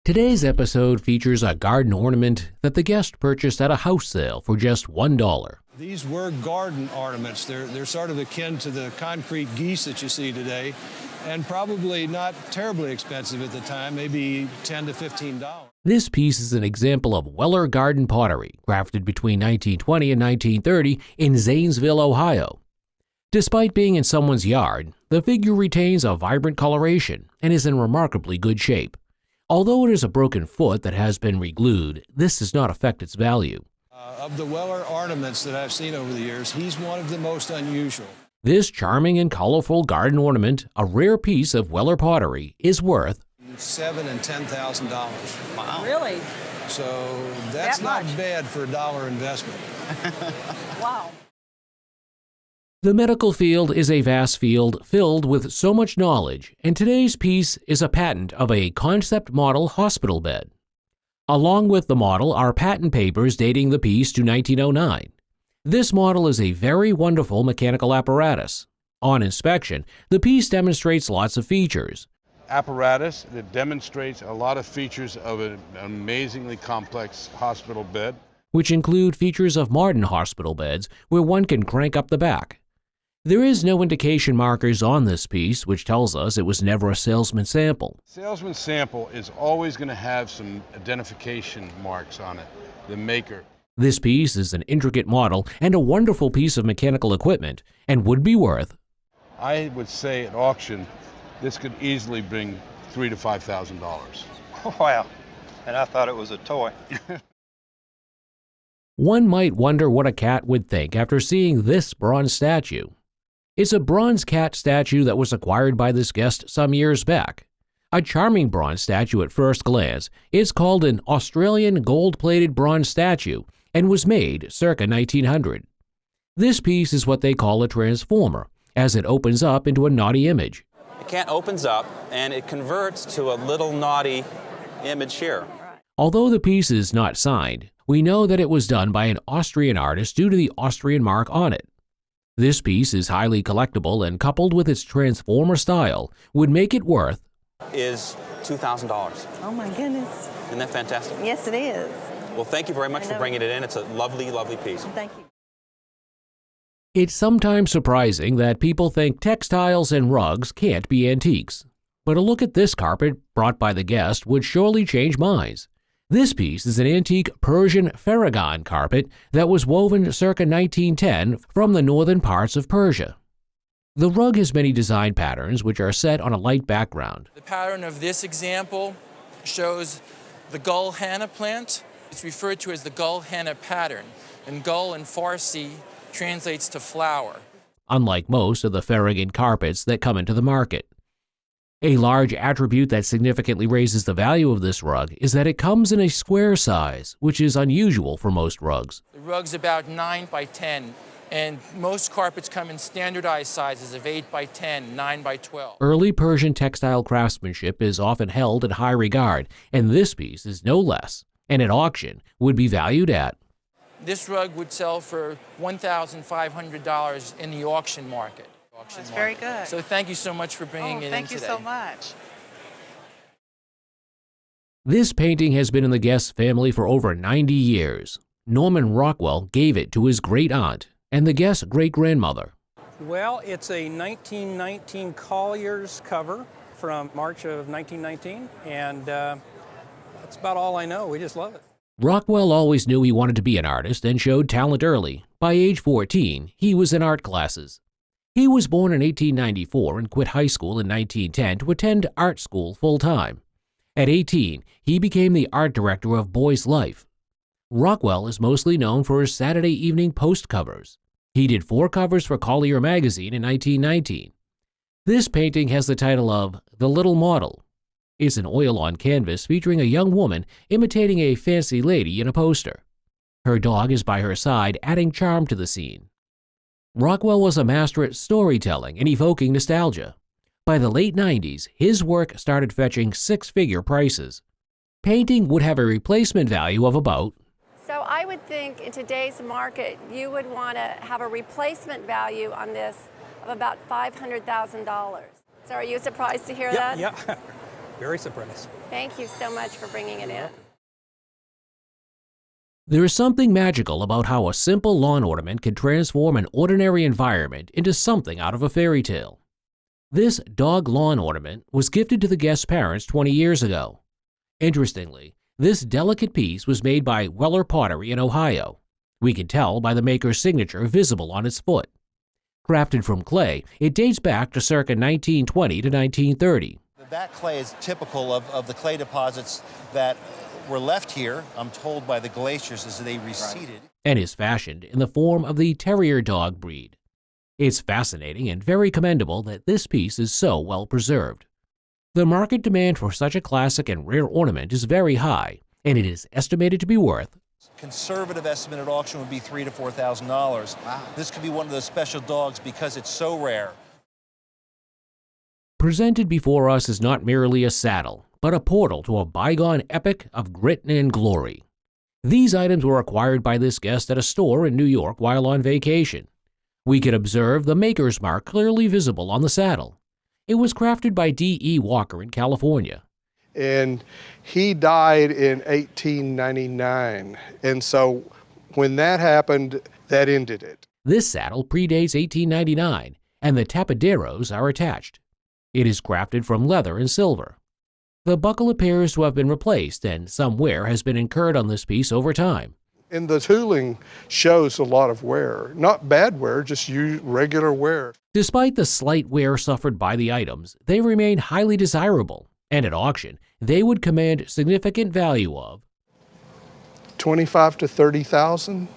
Today's episode features a garden ornament that the guest purchased at a house sale for just $1. These were garden ornaments. They're sort of akin to the concrete geese that you see today, and probably not terribly expensive at the time, maybe $10 to $15. This piece is an example of Weller garden pottery, crafted between 1920 and 1930 in Zanesville, Ohio. Despite being in someone's yard, the figure retains a vibrant coloration and is in remarkably good shape. Although it is a broken foot that has been reglued, this does not affect its value. Of the Weller ornaments that I've seen over the years, he's one of the most unusual. This charming and colorful garden ornament, a rare piece of Weller pottery, is worth $7,000 and $10,000. Wow. Really? So that's not bad for a dollar investment. Wow. The medical field is a vast field filled with so much knowledge, and today's piece is a patent of a concept model hospital bed. Along with the model are patent papers dating the piece to 1909. This model is a very wonderful mechanical apparatus. On inspection, the piece demonstrates lots of features. Apparatus that demonstrates a lot of features of an amazingly complex hospital bed, which include features of modern hospital beds where one can crank up the back. There is no indication markers on this piece, which tells us it was never a salesman sample. Salesman sample is always going to have some identification marks on it, the maker. This piece is an intricate model and a wonderful piece of mechanical equipment and would be worth, I would say at auction, this could easily bring $3,000 to $5,000. Wow, and I thought it was a toy. One might wonder what a cat would think after seeing this bronze statue. It's a bronze cat statue that was acquired by this guest some years back. A charming bronze statue at first glance, it's called an Australian gold-plated bronze statue and was made circa 1900. This piece is what they call a transformer, as it opens up into a naughty image. The cat opens up and it converts to a little naughty image here. Although the piece is not signed, we know that it was done by an Austrian artist due to the Austrian mark on it. This piece is highly collectible and coupled with its transformer style would make it worth is $2,000. Oh my goodness. Isn't that fantastic? Yes, it is. Well, thank you very much for bringing it in. It's a lovely, lovely piece. Thank you. It's sometimes surprising that people think textiles and rugs can't be antiques. But a look at this carpet brought by the guest would surely change minds. This piece is an antique Persian Farragon carpet that was woven circa 1910 from the northern parts of Persia. The rug has many design patterns which are set on a light background. The pattern of this example shows the gul henna plant. It's referred to as the gul henna pattern, and gul in Farsi translates to flower. Unlike most of the Farragon carpets that come into the market. A large attribute that significantly raises the value of this rug is that it comes in a square size, which is unusual for most rugs. The rug's about 9 by 10, and most carpets come in standardized sizes of 8 by 10, 9 by 12. Early Persian textile craftsmanship is often held in high regard, and this piece is no less, and at auction would be valued at. This rug would sell for $1,500 in the auction market. That's very good. So thank you so much for bringing it in today. Thank you so much. This painting has been in the Guest family for over 90 years. Norman Rockwell gave it to his great-aunt and the Guest's great-grandmother. Well, it's a 1919 Collier's cover from March of 1919, and that's about all I know. We just love it. Rockwell always knew he wanted to be an artist and showed talent early. By age 14, he was in art classes. He was born in 1894 and quit high school in 1910 to attend art school full-time. At 18, he became the art director of Boys Life. Rockwell is mostly known for his Saturday Evening Post covers. He did 4 covers for Collier magazine in 1919. This painting has the title of The Little Model. It's an oil-on canvas featuring a young woman imitating a fancy lady in a poster. Her dog is by her side, adding charm to the scene. Rockwell was a master at storytelling and evoking nostalgia. By the late 90s, his work started fetching 6-figure prices. Painting would have a replacement value of about So I would think in today's market, you would want to have a replacement value on this of about $500,000. So are you surprised to hear that? Yeah. Very surprised. Thank you so much for bringing it in. There is something magical about how a simple lawn ornament can transform an ordinary environment into something out of a fairy tale. This dog lawn ornament was gifted to the guest's parents 20 years ago. Interestingly, this delicate piece was made by Weller Pottery in Ohio. We can tell by the maker's signature visible on its foot. Crafted from clay, it dates back to circa 1920 to 1930. That clay is typical of the clay deposits that were left here, I'm told, by the glaciers as they receded. And is fashioned in the form of the terrier dog breed. It's fascinating and very commendable that this piece is so well preserved. The market demand for such a classic and rare ornament is very high, and it is estimated to be worth Conservative estimate at auction would be $3,000 to $4,000. Wow. This could be one of those special dogs because it's so rare. Presented before us is not merely a saddle, but a portal to a bygone epic of grit and glory. These items were acquired by this guest at a store in New York while on vacation. We can observe the maker's mark clearly visible on the saddle. It was crafted by D.E. Walker in California. And he died in 1899. And so when that happened, that ended it. This saddle predates 1899, and the tapaderos are attached. It is crafted from leather and silver. The buckle appears to have been replaced, and some wear has been incurred on this piece over time. And the tooling shows a lot of wear. Not bad wear, just regular wear. Despite the slight wear suffered by the items, they remain highly desirable, and at auction, they would command significant value of $25,000 to $30,000.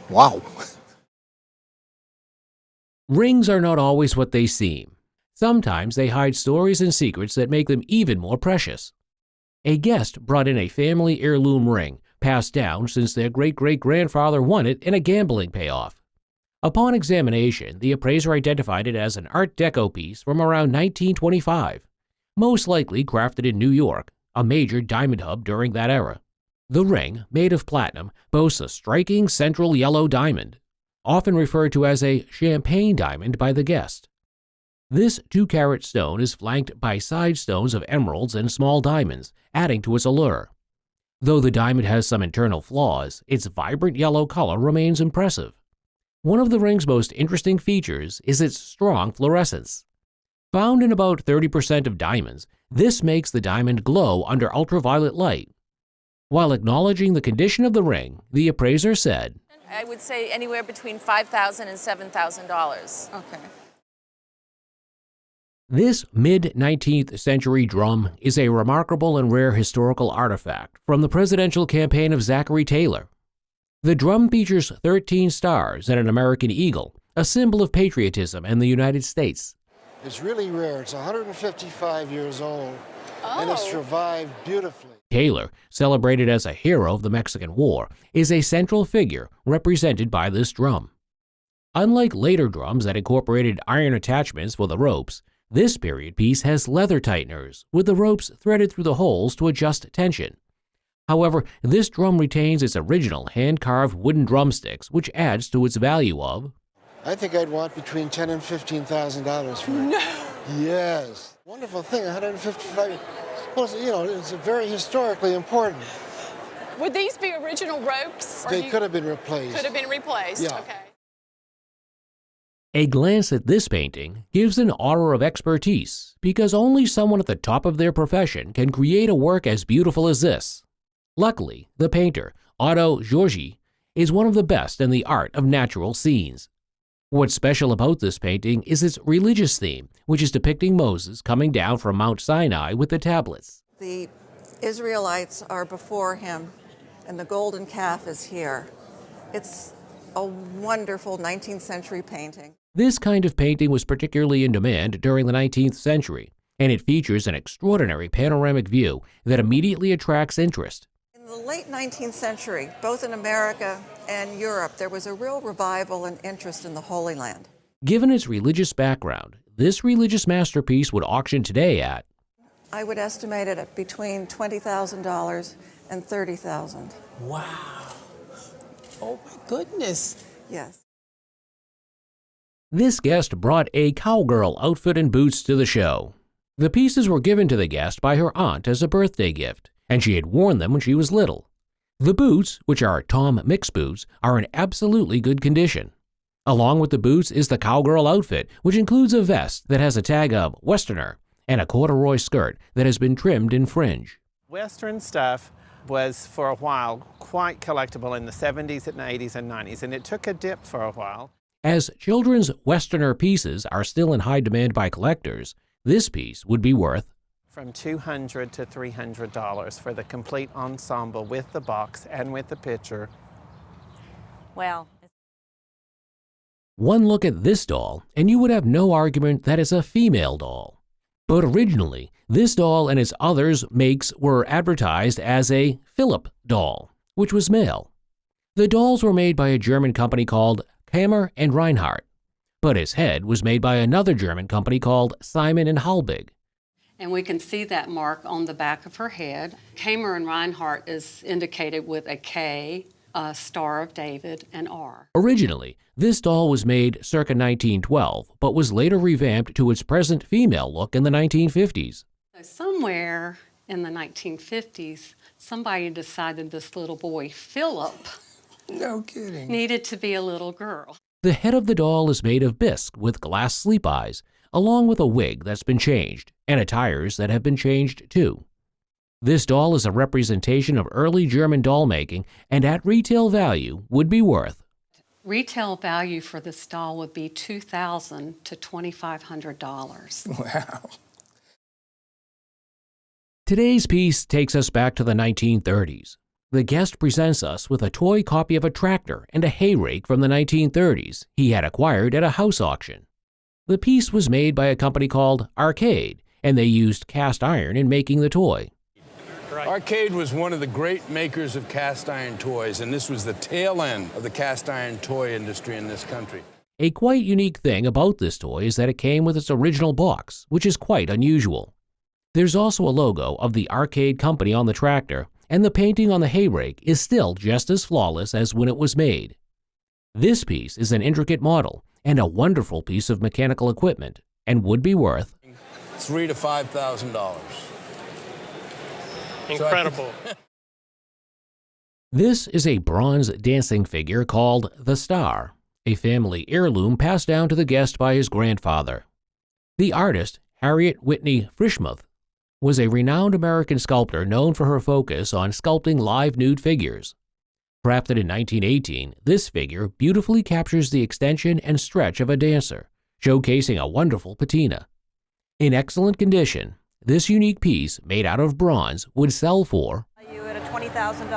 Wow. Rings are not always what they seem. Sometimes they hide stories and secrets that make them even more precious. A guest brought in a family heirloom ring, passed down since their great-great-grandfather won it in a gambling payoff. Upon examination, the appraiser identified it as an Art Deco piece from around 1925, most likely crafted in New York, a major diamond hub during that era. The ring, made of platinum, boasts a striking central yellow diamond, often referred to as a champagne diamond by the guest. This 2-carat stone is flanked by side stones of emeralds and small diamonds, adding to its allure. Though the diamond has some internal flaws, its vibrant yellow color remains impressive. One of the ring's most interesting features is its strong fluorescence. Found in about 30% of diamonds, this makes the diamond glow under ultraviolet light. While acknowledging the condition of the ring, the appraiser said, I would say anywhere between $5,000 and $7,000. Okay. This mid-19th century drum is a remarkable and rare historical artifact from the presidential campaign of Zachary Taylor. The drum features 13 stars and an American eagle, a symbol of patriotism and the United States. It's really rare. It's 155 years old, and it's survived beautifully. Taylor, celebrated as a hero of the Mexican War, is a central figure represented by this drum. Unlike later drums that incorporated iron attachments for the ropes, this period piece has leather tighteners, with the ropes threaded through the holes to adjust tension. However, this drum retains its original hand-carved wooden drumsticks, which adds to its value of I think I'd want between $10,000 and $15,000 for it. No. Yes. Wonderful thing, 155. Well, you know, it's very historically important. Would these be original ropes? They could have been replaced. Could have been replaced. Yeah. Okay. A glance at this painting gives an aura of expertise, because only someone at the top of their profession can create a work as beautiful as this. Luckily, the painter, Otto Georgi, is one of the best in the art of natural scenes. What's special about this painting is its religious theme, which is depicting Moses coming down from Mount Sinai with the tablets. The Israelites are before him, and the golden calf is here. It's a wonderful 19th century painting. This kind of painting was particularly in demand during the 19th century, and it features an extraordinary panoramic view that immediately attracts interest. In the late 19th century, both in America and Europe, there was a real revival and interest in the Holy Land. Given its religious background, this religious masterpiece would auction today at I would estimate it at between $20,000 and $30,000. Wow. Oh my goodness. Yes. This guest brought a cowgirl outfit and boots to the show. The pieces were given to the guest by her aunt as a birthday gift, and she had worn them when she was little. The boots, which are Tom Mix boots, are in absolutely good condition. Along with the boots is the cowgirl outfit, which includes a vest that has a tag of Westerner and a corduroy skirt that has been trimmed in fringe. Western stuff was for a while quite collectible in the 70s and 80s and 90s, and it took a dip for a while. As children's Westerner pieces are still in high demand by collectors, this piece would be worth from $200 to $300 for the complete ensemble with the box and with the picture. Well, one look at this doll, and you would have no argument that it's a female doll. But originally, this doll and its others makes were advertised as a Philipp doll, which was male. The dolls were made by a German company called Kammer and Reinhardt, but its head was made by another German company called Simon and Halbig. And we can see that mark on the back of her head. Kammer and Reinhardt is indicated with a K, a Star of David, and R. Originally, this doll was made circa 1912, but was later revamped to its present female look in the 1950s. Somewhere in the 1950s, somebody decided this little boy, Philip, no kidding, needed to be a little girl. The head of the doll is made of bisque with glass sleep eyes, along with a wig that's been changed, and attires that have been changed too. This doll is a representation of early German doll making, and at retail value would be worth. Retail value for this doll would be $2,000 to $2,500. Wow. Today's piece takes us back to the 1930s. The guest presents us with a toy copy of a tractor and a hay rake from the 1930s he had acquired at a house auction. The piece was made by a company called Arcade, and they used cast iron in making the toy. Arcade was one of the great makers of cast iron toys, and this was the tail end of the cast iron toy industry in this country. A quite unique thing about this toy is that it came with its original box, which is quite unusual. There's also a logo of the Arcade company on the tractor, and the painting on the hay rake is still just as flawless as when it was made. This piece is an intricate model and a wonderful piece of mechanical equipment, and would be worth $3,000 to $5,000. Incredible. This is a bronze dancing figure called the Star, a family heirloom passed down to the guest by his grandfather. The artist, Harriet Whitney Frischmuth, was a renowned American sculptor known for her focus on sculpting live nude figures. Crafted in 1918, this figure beautifully captures the extension and stretch of a dancer, showcasing a wonderful patina. In excellent condition, this unique piece, made out of bronze, would sell for You at a $20,000.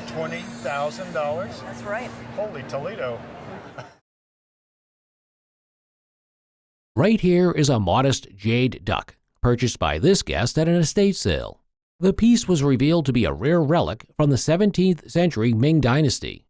$20,000? That's right. Holy Toledo. Right here is a modest jade duck, purchased by this guest at an estate sale. The piece was revealed to be a rare relic from the 17th century Ming Dynasty.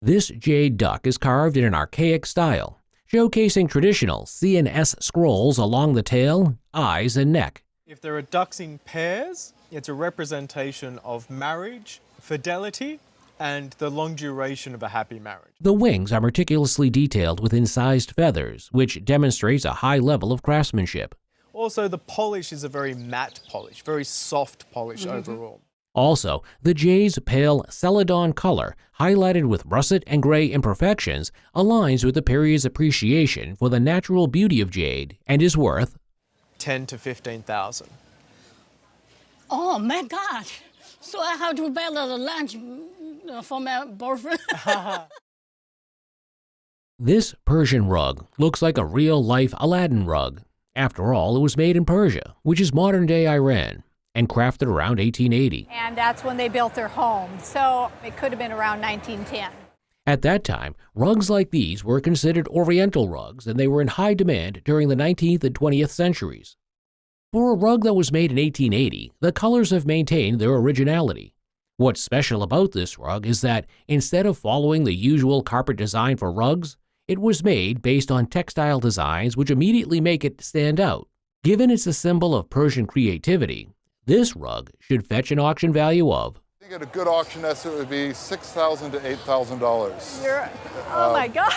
This jade duck is carved in an archaic style, showcasing traditional CNS scrolls along the tail, eyes, and neck. If there are ducks in pairs, it's a representation of marriage, fidelity, and the long duration of a happy marriage. The wings are meticulously detailed with incised feathers, which demonstrates a high level of craftsmanship. Also, the polish is a very matte polish, very soft polish overall. Also, the jade's pale celadon color, highlighted with russet and gray imperfections, aligns with the period's appreciation for the natural beauty of jade and is worth $10,000 to $15,000. Oh my God! So I have to buy the lunch for my boyfriend. This Persian rug looks like a real-life Aladdin rug. After all, it was made in Persia, which is modern-day Iran, and crafted around 1880. And that's when they built their home. So it could have been around 1910. At that time, rugs like these were considered Oriental rugs, and they were in high demand during the 19th and 20th centuries. For a rug that was made in 1880, the colors have maintained their originality. What's special about this rug is that instead of following the usual carpet design for rugs, it was made based on textile designs which immediately make it stand out. Given it's a symbol of Persian creativity, this rug should fetch an auction value of I think at a good auction estimate would be $6,000 to $8,000. Oh my God.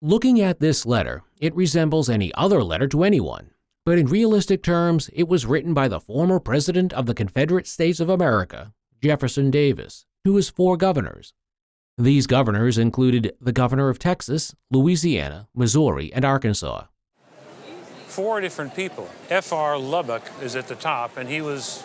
Looking at this letter, it resembles any other letter to anyone, but in realistic terms, it was written by the former President of the Confederate States of America, Jefferson Davis, to his 4 governors. These governors included the governor of Texas, Louisiana, Missouri, and Arkansas. 4 different people. F.R. Lubbock is at the top, and he was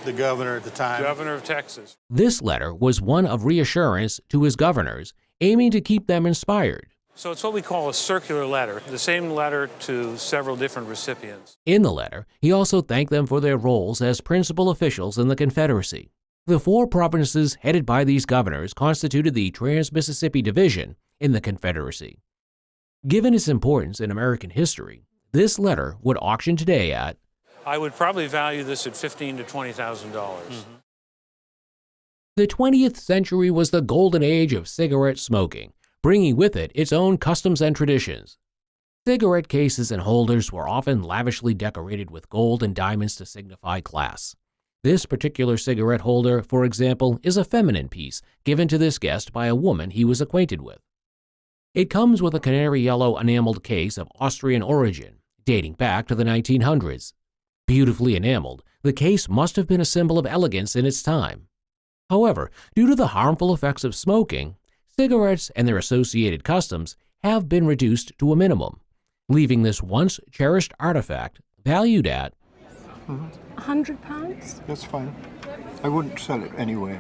the governor at the time. Governor of Texas. This letter was one of reassurance to his governors, aiming to keep them inspired. So it's what we call a circular letter, the same letter to several different recipients. In the letter, he also thanked them for their roles as principal officials in the Confederacy. The 4 provinces headed by these governors constituted the Trans-Mississippi Division in the Confederacy. Given its importance in American history, this letter would auction today at, I would probably value this at $15,000 to $20,000. The 20th century was the golden age of cigarette smoking, bringing with it its own customs and traditions. Cigarette cases and holders were often lavishly decorated with gold and diamonds to signify class. This particular cigarette holder, for example, is a feminine piece given to this guest by a woman he was acquainted with. It comes with a canary yellow enameled case of Austrian origin, dating back to the 1900s. Beautifully enameled, the case must have been a symbol of elegance in its time. However, due to the harmful effects of smoking, cigarettes and their associated customs have been reduced to a minimum, leaving this once cherished artifact valued at £100? That's fine. I wouldn't sell it anyway.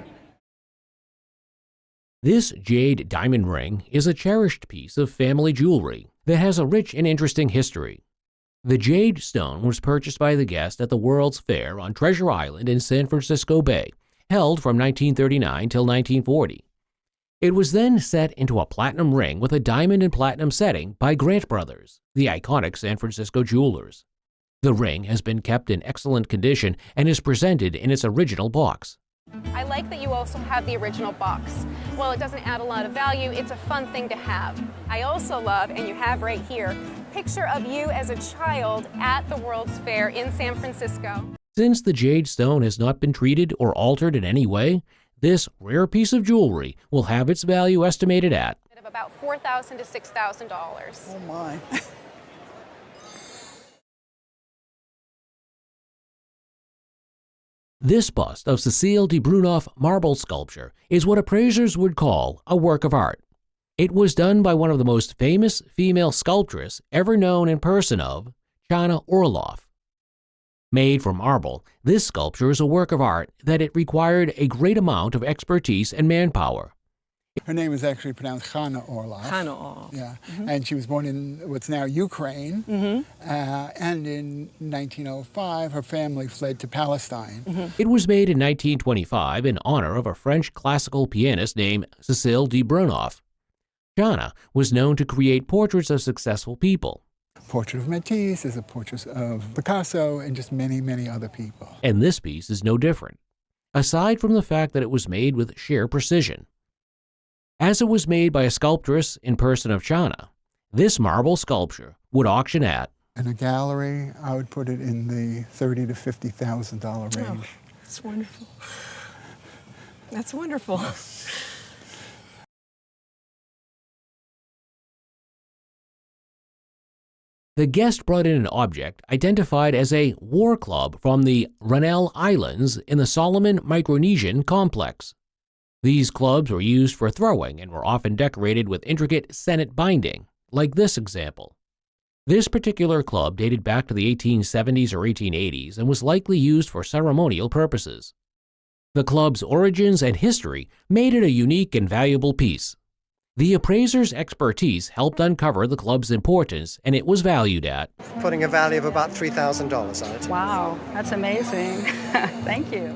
This jade diamond ring is a cherished piece of family jewelry that has a rich and interesting history. The jade stone was purchased by the guest at the World's Fair on Treasure Island in San Francisco Bay, held from 1939 till 1940. It was then set into a platinum ring with a diamond and platinum setting by Grant Brothers, the iconic San Francisco jewelers. The ring has been kept in excellent condition and is presented in its original box. I like that you also have the original box. While it doesn't add a lot of value, it's a fun thing to have. I also love, and you have right here, picture of you as a child at the World's Fair in San Francisco. Since the jade stone has not been treated or altered in any way, this rare piece of jewelry will have its value estimated at about $4,000 to $6,000. Oh my. This bust of Cecile de Brunoff marble sculpture is what appraisers would call a work of art. It was done by one of the most famous female sculptresses ever known in person of Chana Orloff. Made from marble, this sculpture is a work of art that it required a great amount of expertise and manpower. Her name is actually pronounced Chana Orloff. Chana Orloff. Yeah, and she was born in what's now Ukraine, and in 1905 her family fled to Palestine. It was made in 1925 in honor of a French classical pianist named Cecile de Brunoff. Chana was known to create portraits of successful people. Portrait of Matisse, there's a portrait of Picasso, and just many, many other people. And this piece is no different, aside from the fact that it was made with sheer precision. As it was made by a sculptress in person of Chana, this marble sculpture would auction at, in a gallery, I would put it in the $30,000 to $50,000 range. Oh, that's wonderful. That's wonderful. The guest brought in an object identified as a war club from the Rannell Islands in the Solomon Micronesian complex. These clubs were used for throwing and were often decorated with intricate senet binding, like this example. This particular club dated back to the 1870s or 1880s and was likely used for ceremonial purposes. The club's origins and history made it a unique and valuable piece. The appraiser's expertise helped uncover the club's importance, and it was valued at, putting a value of about $3,000 on it. Wow, that's amazing. Thank you.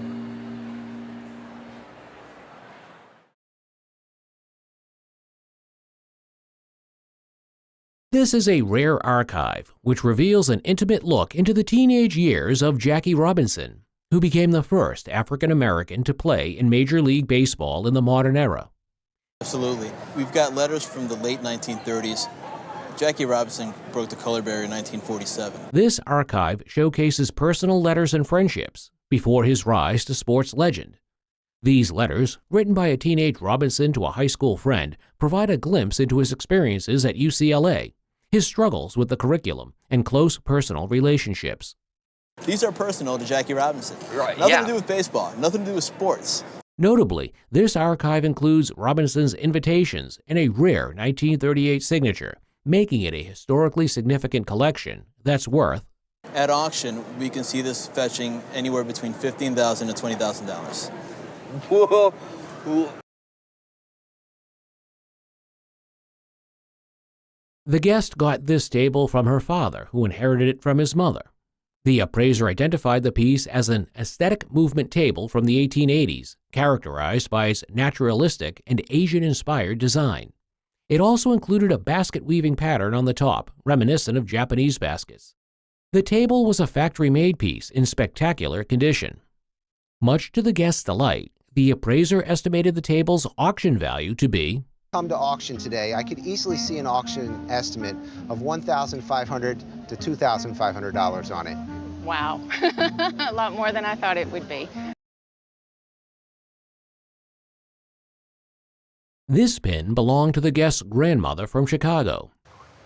This is a rare archive which reveals an intimate look into the teenage years of Jackie Robinson, who became the first African American to play in Major League Baseball in the modern era. Absolutely. We've got letters from the late 1930s. Jackie Robinson broke the color barrier in 1947. This archive showcases personal letters and friendships before his rise to sports legend. These letters, written by a teenage Robinson to a high school friend, provide a glimpse into his experiences at UCLA, his struggles with the curriculum, and close personal relationships. These are personal to Jackie Robinson. Right, Nothing to do with baseball, nothing to do with sports. Notably, this archive includes Robinson's invitations and a rare 1938 signature, making it a historically significant collection that's worth. At auction, we can see this fetching anywhere between $15,000 to $20,000. Whoa. The guest got this table from her father, who inherited it from his mother. The appraiser identified the piece as an aesthetic movement table from the 1880s, characterized by its naturalistic and Asian-inspired design. It also included a basket-weaving pattern on the top, reminiscent of Japanese baskets. The table was a factory-made piece in spectacular condition. Much to the guest's delight, the appraiser estimated the table's auction value to be. Come to auction today, I could easily see an auction estimate of $1,500 to $2,500 on it. Wow, a lot more than I thought it would be. This pin belonged to the guest's grandmother from Chicago.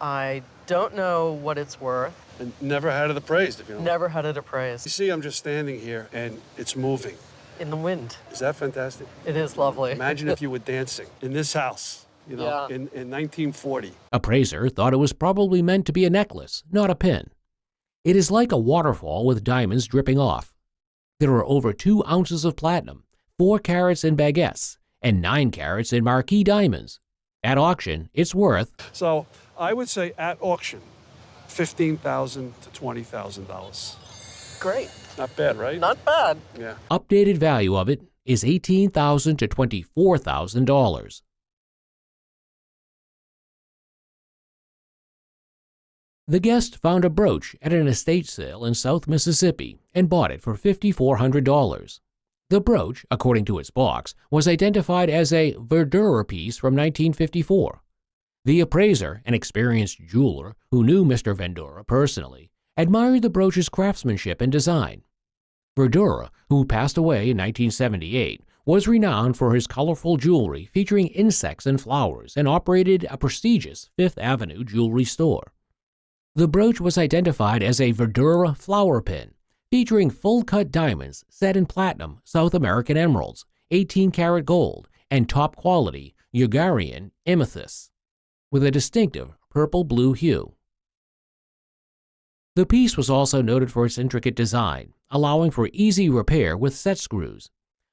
I don't know what it's worth. And never had it appraised, if you know. Never had it appraised. You see, I'm just standing here and it's moving. In the wind. Is that fantastic? It is lovely. Imagine if you were dancing in this house, you know, Yeah. in 1940. Appraiser thought it was probably meant to be a necklace, not a pin. It is like a waterfall with diamonds dripping off. There are over 2 ounces of platinum, 4 carats in baguettes, and 9 carats in marquee diamonds. At auction, it's worth. So I would say at auction, $15,000 to $20,000. Great. Not bad, right? Not bad. Yeah. Updated value of it is $18,000 to $24,000. The guest found a brooch at an estate sale in South Mississippi and bought it for $5,400. The brooch, according to its box, was identified as a Verdura piece from 1954. The appraiser, an experienced jeweler who knew Mr. Verdura personally, admired the brooch's craftsmanship and design. Verdura, who passed away in 1978, was renowned for his colorful jewelry featuring insects and flowers and operated a prestigious Fifth Avenue jewelry store. The brooch was identified as a Verdura flower pin, featuring full-cut diamonds set in platinum South American emeralds, 18-karat gold, and top-quality Uigurian amethysts, with a distinctive purple-blue hue. The piece was also noted for its intricate design, allowing for easy repair with set screws.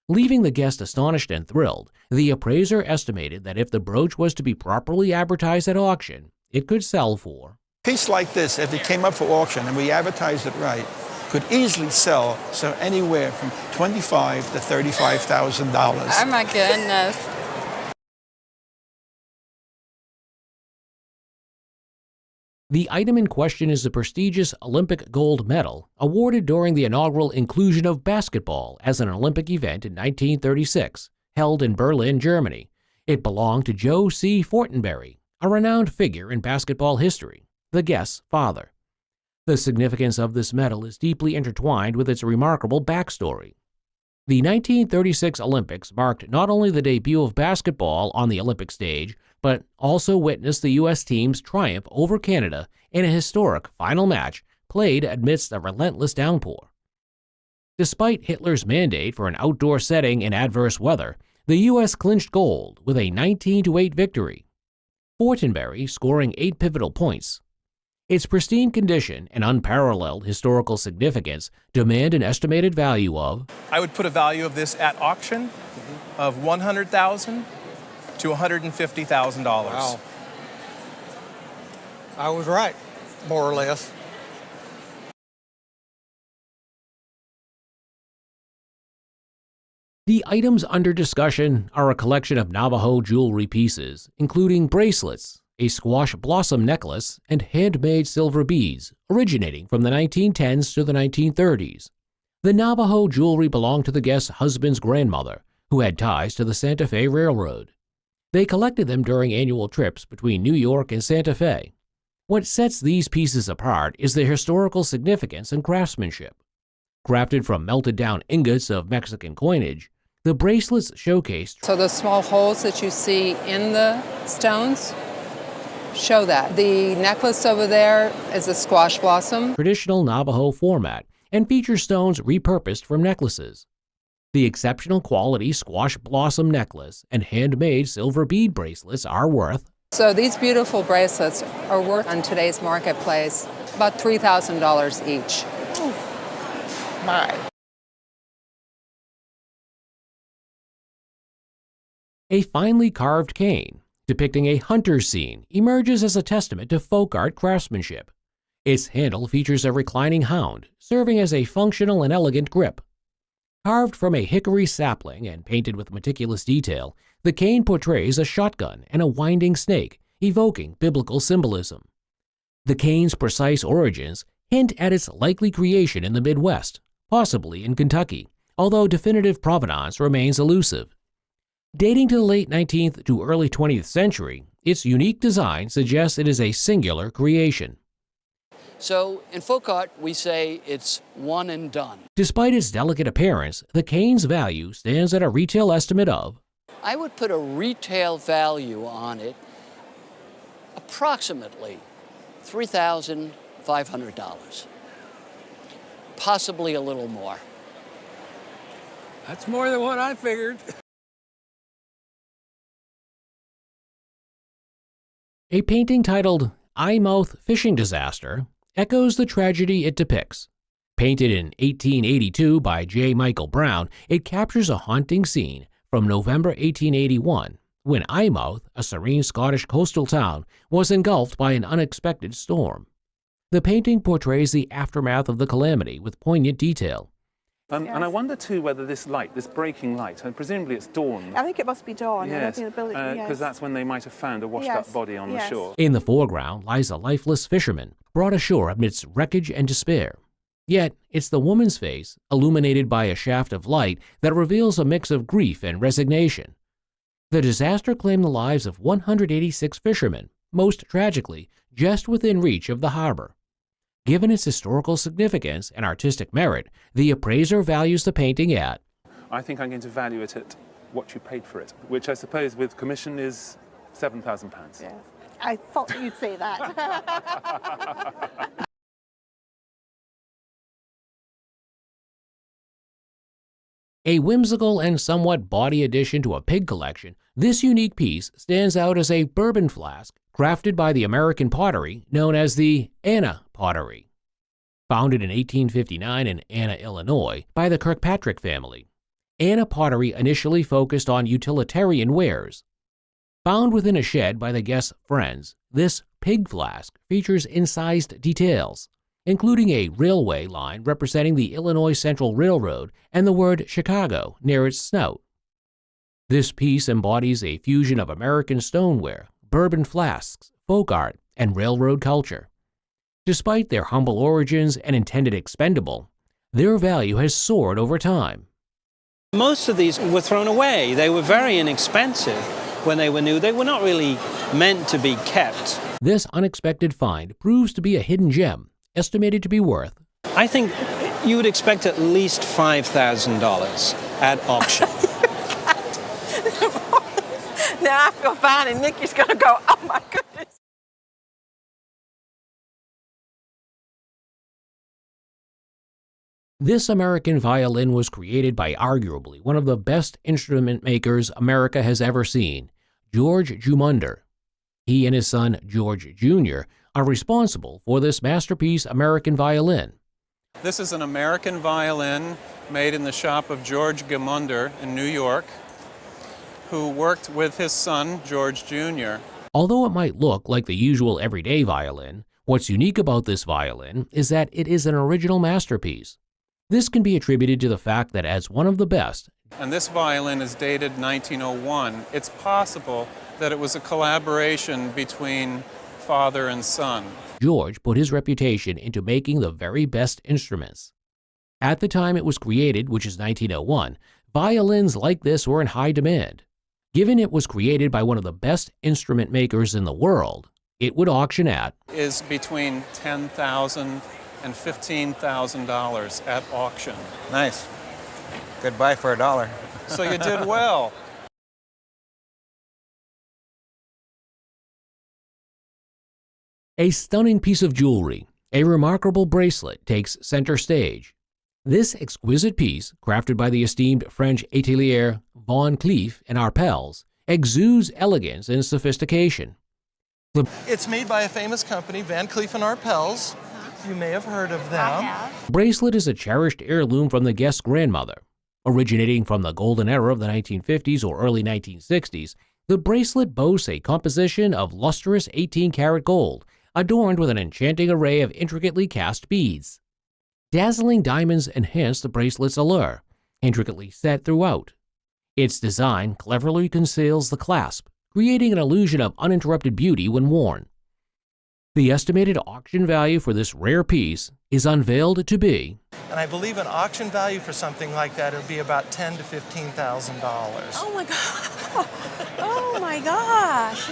Leaving the guest astonished and thrilled, the appraiser estimated that if the brooch was to be properly advertised at auction, it could sell for. A piece like this, if it came up for auction and we advertised it right, could easily sell anywhere from $25,000 to $35,000. Oh my goodness. The item in question is the prestigious Olympic gold medal awarded during the inaugural inclusion of basketball as an Olympic event in 1936, held in Berlin, Germany. It belonged to Joe C. Fortenberry, a renowned figure in basketball history, the guest's father. The significance of this medal is deeply intertwined with its remarkable backstory. The 1936 Olympics marked not only the debut of basketball on the Olympic stage, but also witnessed the U.S. team's triumph over Canada in a historic final match played amidst a relentless downpour. Despite Hitler's mandate for an outdoor setting in adverse weather, the U.S. clinched gold with a 19-8 victory, Fortenberry scoring 8 pivotal points. Its pristine condition and unparalleled historical significance demand an estimated value of. I would put a value of this at auction of $100,000 to $150,000. Wow. I was right, more or less. The items under discussion are a collection of Navajo jewelry pieces, including bracelets, a squash blossom necklace, and handmade silver beads, originating from the 1910s to the 1930s. The Navajo jewelry belonged to the guest's husband's grandmother, who had ties to the Santa Fe Railroad. They collected them during annual trips between New York and Santa Fe. What sets these pieces apart is their historical significance and craftsmanship. Crafted from melted-down ingots of Mexican coinage, The bracelets showcased So those small holes that you see in the stones show that. The necklace over there is a squash blossom. traditional Navajo format and feature stones repurposed from necklaces. The exceptional quality squash blossom necklace and handmade silver bead bracelets are worth So these beautiful bracelets are worth on today's marketplace about $3,000 each. My. A finely carved cane depicting a hunter's scene emerges as a testament to folk art craftsmanship. Its handle features a reclining hound, serving as a functional and elegant grip. Carved from a hickory sapling and painted with meticulous detail, the cane portrays a shotgun and a winding snake, evoking biblical symbolism. The cane's precise origins hint at its likely creation in the Midwest, possibly in Kentucky, although definitive provenance remains elusive. Dating to the late 19th to early 20th century, its unique design suggests it is a singular creation. So in folk art, we say it's one and done. Despite its delicate appearance, the cane's value stands at a retail estimate of I would put a retail value on it approximately $3,500, possibly a little more. That's more than what I figured. A painting titled Eyemouth Fishing Disaster echoes the tragedy it depicts. Painted in 1882 by J. Michael Brown, it captures a haunting scene from November 1881, when Eyemouth, a serene Scottish coastal town, was engulfed by an unexpected storm. The painting portrays the aftermath of the calamity with poignant detail. And I wonder too whether this light, this breaking light, and presumably it's dawn. I think it must be dawn. Yes, because that's when they might have found a washed-up body on the shore. In the foreground lies a lifeless fisherman, brought ashore amidst wreckage and despair. Yet, it's the woman's face, illuminated by a shaft of light, that reveals a mix of grief and resignation. The disaster claimed the lives of 186 fishermen, most tragically, just within reach of the harbor. Given its historical significance and artistic merit, the appraiser values the painting at I think I'm going to value it at what you paid for it, which I suppose with commission is £7,000. Yes. I thought you'd say that. A whimsical and somewhat bawdy addition to a pig collection, this unique piece stands out as a bourbon flask crafted by the American pottery known as the Anna pottery. Founded in 1859 in Anna, Illinois, by the Kirkpatrick family, Anna pottery initially focused on utilitarian wares. Found within a shed by the guest's friends, this pig flask features incised details, including a railway line representing the Illinois Central Railroad and the word Chicago near its snout. This piece embodies a fusion of American stoneware, bourbon flasks, folk art, and railroad culture. Despite their humble origins and intended expendable, their value has soared over time. Most of these were thrown away. They were very inexpensive when they were new. They were not really meant to be kept. This unexpected find proves to be a hidden gem, estimated to be worth, I think you would expect at least $5,000 at auction. Now I feel fine and Nikki's going to go, oh my goodness. This American violin was created by arguably one of the best instrument makers America has ever seen, George Jumunder. He and his son, George Jr., are responsible for this masterpiece American violin. This is an American violin made in the shop of George Jumunder in New York, who worked with his son, George Jr. Although it might look like the usual everyday violin, what's unique about this violin is that it is an original masterpiece. This can be attributed to the fact that as one of the best, and this violin is dated 1901, it's possible that it was a collaboration between father and son. George put his reputation into making the very best instruments. At the time it was created, which is 1901, violins like this were in high demand. Given it was created by one of the best instrument makers in the world, it would auction at is between $10,000 and $15,000 at auction. Nice. Good buy for $1. So you did well. A stunning piece of jewelry, a remarkable bracelet, takes center stage. This exquisite piece, crafted by the esteemed French atelier Van Cleef and Arpels, exudes elegance and sophistication. It's made by a famous company, Van Cleef & Arpels. You may have heard of them. The bracelet is a cherished heirloom from the guest's grandmother. Originating from the golden era of the 1950s or early 1960s, the bracelet boasts a composition of lustrous 18-karat gold, adorned with an enchanting array of intricately cast beads. Dazzling diamonds enhance the bracelet's allure, intricately set throughout. Its design cleverly conceals the clasp, creating an illusion of uninterrupted beauty when worn. The estimated auction value for this rare piece is unveiled to be, And I believe an auction value for something like that would be about $10,000 to $15,000. Oh my God. Oh my gosh.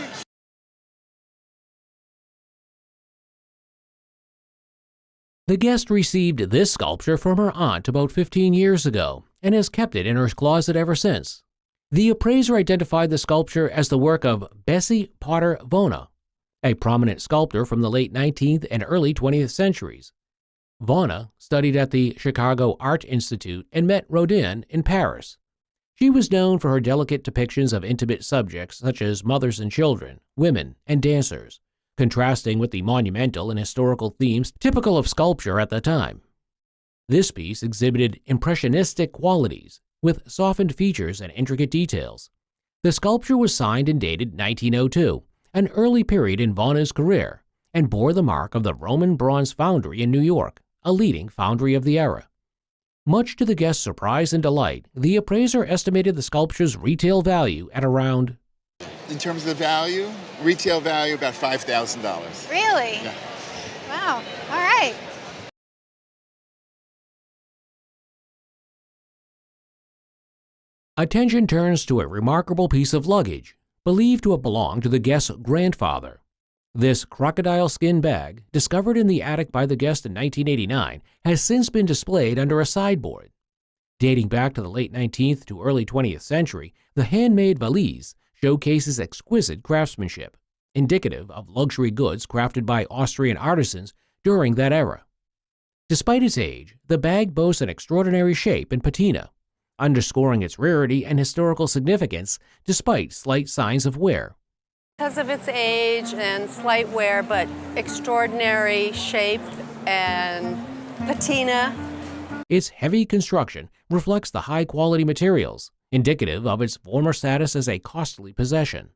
The guest received this sculpture from her aunt about 15 years ago and has kept it in her closet ever since. The appraiser identified the sculpture as the work of Bessie Potter Vona, a prominent sculptor from the late 19th and early 20th centuries. Vona studied at the Chicago Art Institute and met Rodin in Paris. She was known for her delicate depictions of intimate subjects such as mothers and children, women, and dancers, contrasting with the monumental and historical themes typical of sculpture at the time. This piece exhibited impressionistic qualities, with softened features and intricate details. The sculpture was signed and dated 1902, an early period in Vona's career, and bore the mark of the Roman Bronze Foundry in New York, a leading foundry of the era. Much to the guest's surprise and delight, the appraiser estimated the sculpture's retail value at around, in terms of the value, retail value about $5,000. Really? Yeah. Wow. All right. attention turns to a remarkable piece of luggage, believed to have belonged to the guest's grandfather. This crocodile skin bag, discovered in the attic by the guest in 1989, has since been displayed under a sideboard. Dating back to the late 19th to early 20th century, the handmade valise showcases exquisite craftsmanship, indicative of luxury goods crafted by Austrian artisans during that era. Despite its age, the bag boasts an extraordinary shape and patina, underscoring its rarity and historical significance despite slight signs of wear. Because of its age and slight wear, but extraordinary shape and patina. Its heavy construction reflects the high-quality materials, indicative of its former status as a costly possession.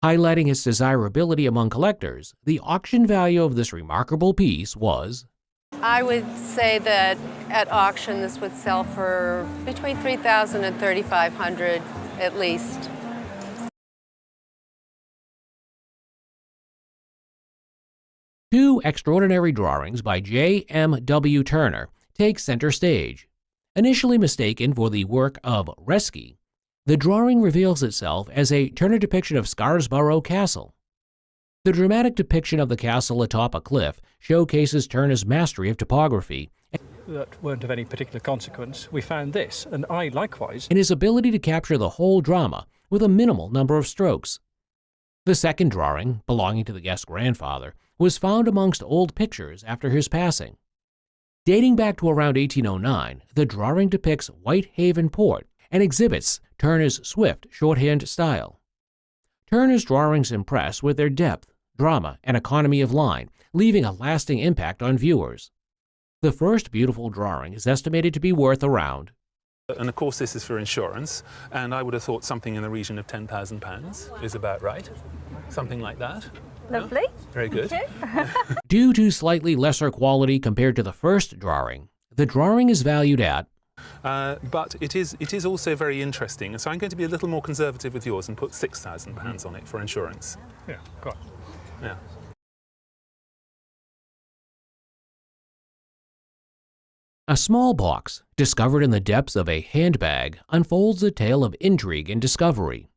Highlighting its desirability among collectors, the auction value of this remarkable piece was, I would say that at auction this would sell for between $3,000 and $3,500 at least. Two extraordinary drawings by J.M.W. Turner take center stage. Initially mistaken for the work of Reski, the drawing reveals itself as a Turner depiction of Scarsborough Castle. The dramatic depiction of the castle atop a cliff showcases Turner's mastery of topography that weren't of any particular consequence. We found this, and I likewise, and his ability to capture the whole drama with a minimal number of strokes. The second drawing, belonging to the guest's grandfather, was found amongst old pictures after his passing. Dating back to around 1809, the drawing depicts Whitehaven Port and exhibits Turner's swift shorthand style. Turner's drawings impress with their depth, drama, and economy of line, leaving a lasting impact on viewers. The first beautiful drawing is estimated to be worth around, and of course this is for insurance, and I would have thought something in the region of £10,000 is about right. Something like that. Lovely. Yeah? Very good. Due to slightly lesser quality compared to the first drawing, the drawing is valued at, but it is also very interesting, so I'm going to be a little more conservative with yours and put £6,000 on it for insurance. Yeah, go on. Yeah. A small box, discovered in the depths of a handbag, unfolds a tale of intrigue and discovery.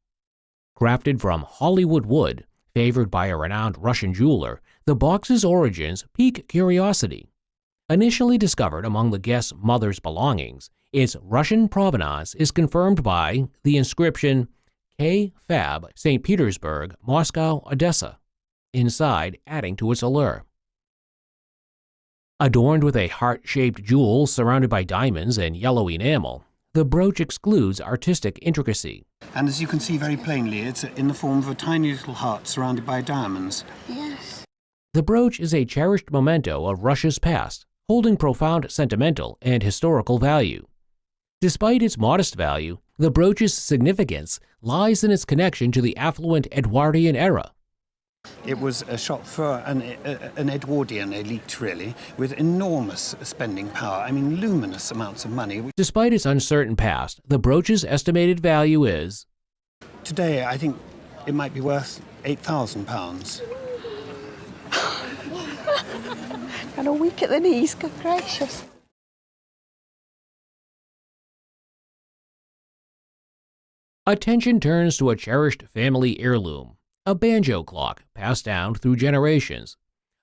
Crafted from Hollywood wood, favored by a renowned Russian jeweler, the box's origins pique curiosity. Initially discovered among the guest's mother's belongings, Its Russian provenance is confirmed by the inscription K. Fab, St. Petersburg, Moscow, Odessa, inside, adding to its allure. Adorned with a heart-shaped jewel surrounded by diamonds and yellow enamel, the brooch excludes artistic intricacy. And as you can see very plainly, it's in the form of a tiny little heart surrounded by diamonds. Yes. The brooch is a cherished memento of Russia's past, holding profound sentimental and historical value. Despite its modest value, the brooch's significance lies in its connection to the affluent Edwardian era. It was a shop for an Edwardian elite, really, with enormous spending power. I mean, luminous amounts of money. Despite its uncertain past, the brooch's estimated value is... Today, I think it might be worth £8,000. Got a weak at the knees, good gracious. Attention turns to a cherished family heirloom, a banjo clock passed down through generations.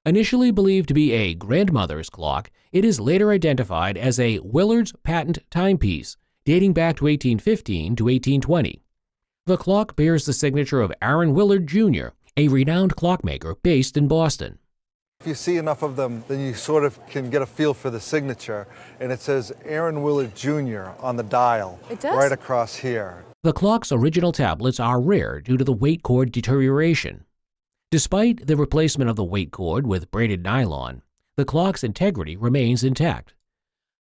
Initially believed to be a grandmother's clock, it is later identified as a Willard's patent timepiece, dating back to 1815 to 1820. The clock bears the signature of Aaron Willard, Jr., a renowned clockmaker based in Boston. If you see enough of them, then you sort of can get a feel for the signature, and it says Aaron Willard, Jr. on the dial, It does? right across here. The clock's original tablets are rare due to the weight cord deterioration. Despite the replacement of the weight cord with braided nylon, the clock's integrity remains intact.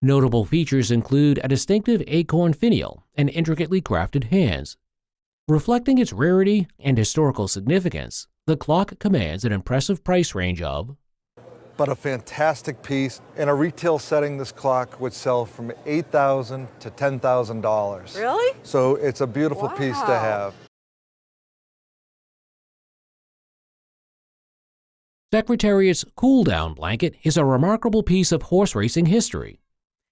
Notable features include a distinctive acorn finial and intricately crafted hands. Reflecting its rarity and historical significance, the clock commands an impressive price range of... But a fantastic piece. In a retail setting, this clock would sell from $8,000 to $10,000. Really? So it's a beautiful piece to have. Secretariat's cool-down blanket is a remarkable piece of horse racing history.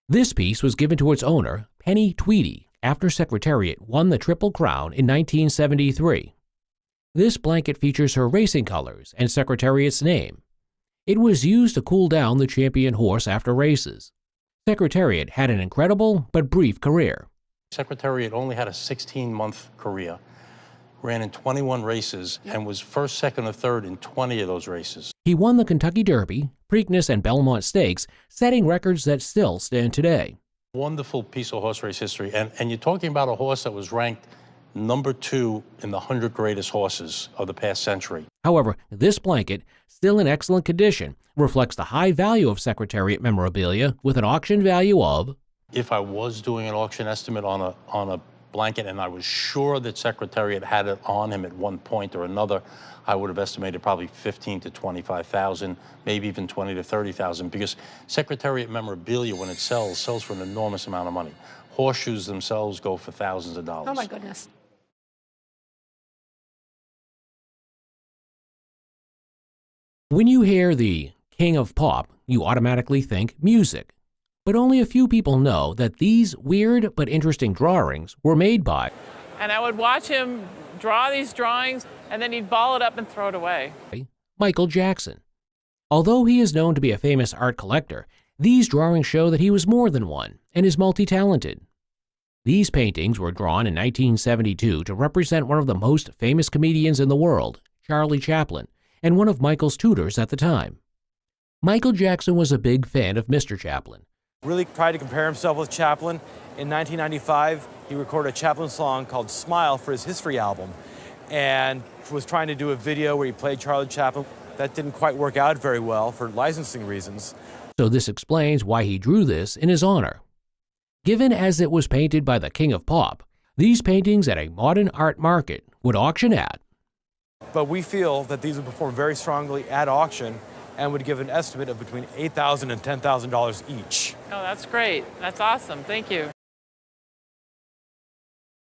This piece was given to its owner, Penny Tweedy, after Secretariat won the Triple Crown in 1973. This blanket features her racing colors and Secretariat's name. It was used to cool down the champion horse after races. Secretariat had an incredible but brief career. Secretariat only had a 16-month career, ran in 21 races, and was first, second, or third in 20 of those races. He won the Kentucky Derby, Preakness, and Belmont Stakes, setting records that still stand today. Wonderful piece of horse race history, and you're talking about a horse that was ranked number 2 in the 100 greatest horses of the past century. However, this blanket, still in excellent condition, reflects the high value of Secretariat memorabilia with an auction value of... If I was doing an auction estimate on a blanket and I was sure that Secretariat had it on him at one point or another, I would have estimated probably $15,000 to $25,000, maybe even $20,000 to $30,000, because Secretariat memorabilia, when it sells for an enormous amount of money. Horseshoes themselves go for thousands of dollars. Oh my goodness. When you hear the King of Pop, you automatically think music. But only a few people know that these weird but interesting drawings were made by... And I would watch him draw these drawings, and then he'd ball it up and throw it away. Michael Jackson. Although he is known to be a famous art collector, these drawings show that he was more than one and is multi-talented. These paintings were drawn in 1972 to represent one of the most famous comedians in the world, Charlie Chaplin, and one of Michael's tutors at the time. Michael Jackson was a big fan of Mr. Chaplin. Really tried to compare himself with Chaplin. In 1995, he recorded a Chaplin song called Smile for his History album, and was trying to do a video where he played Charlie Chaplin. That didn't quite work out very well for licensing reasons. So this explains why he drew this in his honor. Given as it was painted by the King of Pop, these paintings at a modern art market would auction at... But we feel that these would perform very strongly at auction and would give an estimate of between $8,000 and $10,000 each. Oh, that's great. That's awesome. Thank you.